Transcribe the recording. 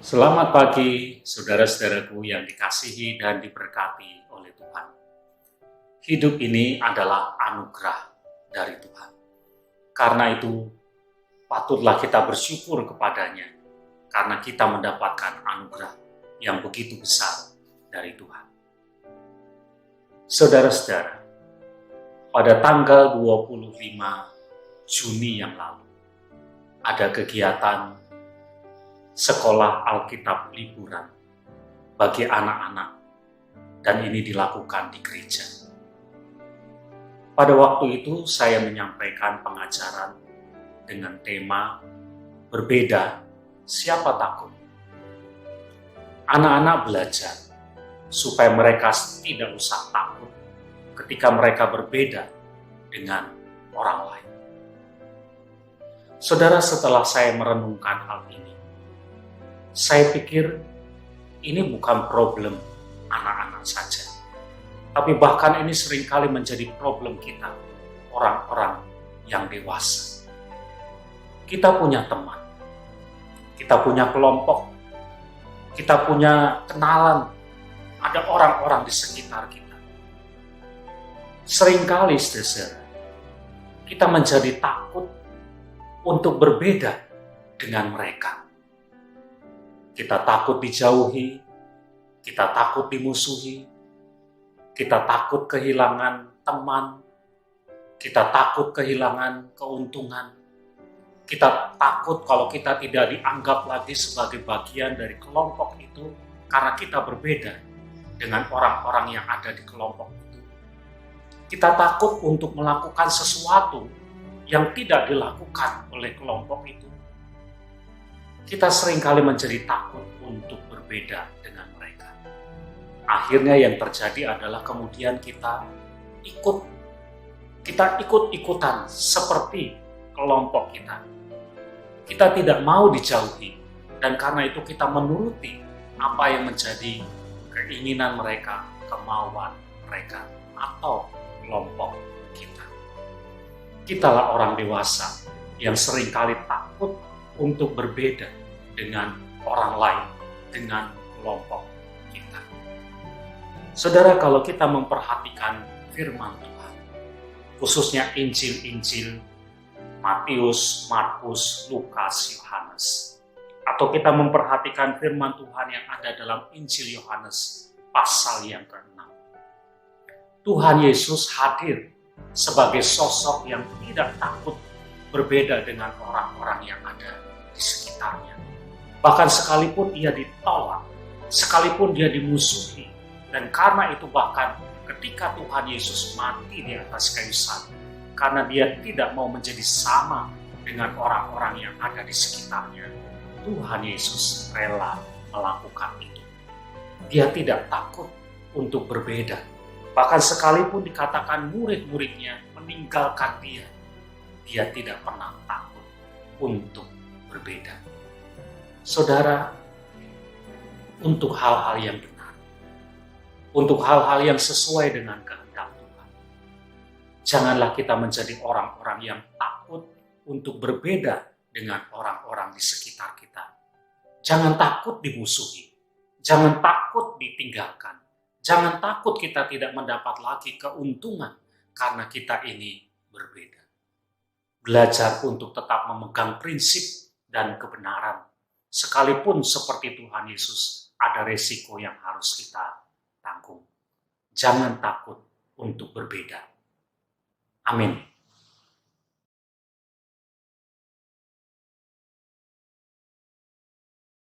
Selamat pagi, saudara-saudaraku yang dikasihi dan diberkati oleh Tuhan. Hidup ini adalah anugerah dari Tuhan. Karena itu, patutlah kita bersyukur kepadanya, karena kita mendapatkan anugerah yang begitu besar dari Tuhan. Saudara-saudara, pada tanggal 25 Juni yang lalu, ada kegiatan sekolah Alkitab liburan bagi anak-anak, dan ini dilakukan di gereja. Pada waktu itu saya menyampaikan pengajaran dengan tema berbeda, siapa takut? Anak-anak belajar supaya mereka tidak usah takut ketika mereka berbeda dengan orang lain. Saudara, setelah saya merenungkan hal ini, saya pikir ini bukan problem anak-anak saja, tapi bahkan ini seringkali menjadi problem kita, orang-orang yang dewasa. Kita punya teman, kita punya kelompok, kita punya kenalan, ada orang-orang di sekitar kita. Seringkali, saudara, kita menjadi takut untuk berbeda dengan mereka. Kita takut dijauhi, kita takut dimusuhi, kita takut kehilangan teman, kita takut kehilangan keuntungan, kita takut kalau kita tidak dianggap lagi sebagai bagian dari kelompok itu karena kita berbeda dengan orang-orang yang ada di kelompok itu. Kita takut untuk melakukan sesuatu yang tidak dilakukan oleh kelompok itu. Kita seringkali menjadi takut untuk berbeda dengan mereka. Akhirnya yang terjadi adalah kemudian kita ikut-ikutan seperti kelompok kita. Kita tidak mau dijauhi, dan karena itu kita menuruti apa yang menjadi keinginan mereka, kemauan mereka, atau kelompok kita. Kitalah orang dewasa yang seringkali takut untuk berbeda dengan orang lain, dengan kelompok kita. Saudara, kalau kita memperhatikan firman Tuhan, khususnya Injil-Injil Matius, Markus, Lukas, Yohanes, atau kita memperhatikan firman Tuhan yang ada dalam Injil Yohanes pasal yang ke-6, Tuhan Yesus hadir sebagai sosok yang tidak takut berbeda dengan orang-orang yang ada di sekitarnya. Bahkan sekalipun dia ditolak, sekalipun dia dimusuhi, dan karena itu bahkan ketika Tuhan Yesus mati di atas kayu salib, karena dia tidak mau menjadi sama dengan orang-orang yang ada di sekitarnya, Tuhan Yesus rela melakukan itu. Dia tidak takut untuk berbeda. Bahkan sekalipun dikatakan murid-muridnya meninggalkan dia, dia tidak pernah takut untuk berbeda. Saudara, untuk hal-hal yang benar, untuk hal-hal yang sesuai dengan kehendak Tuhan, janganlah kita menjadi orang-orang yang takut untuk berbeda dengan orang-orang di sekitar kita. Jangan takut dimusuhi, jangan takut ditinggalkan, jangan takut kita tidak mendapat lagi keuntungan karena kita ini berbeda. Belajar untuk tetap memegang prinsip dan kebenaran, sekalipun seperti Tuhan Yesus ada resiko yang harus kita tanggung. Jangan takut untuk berbeda. Amin.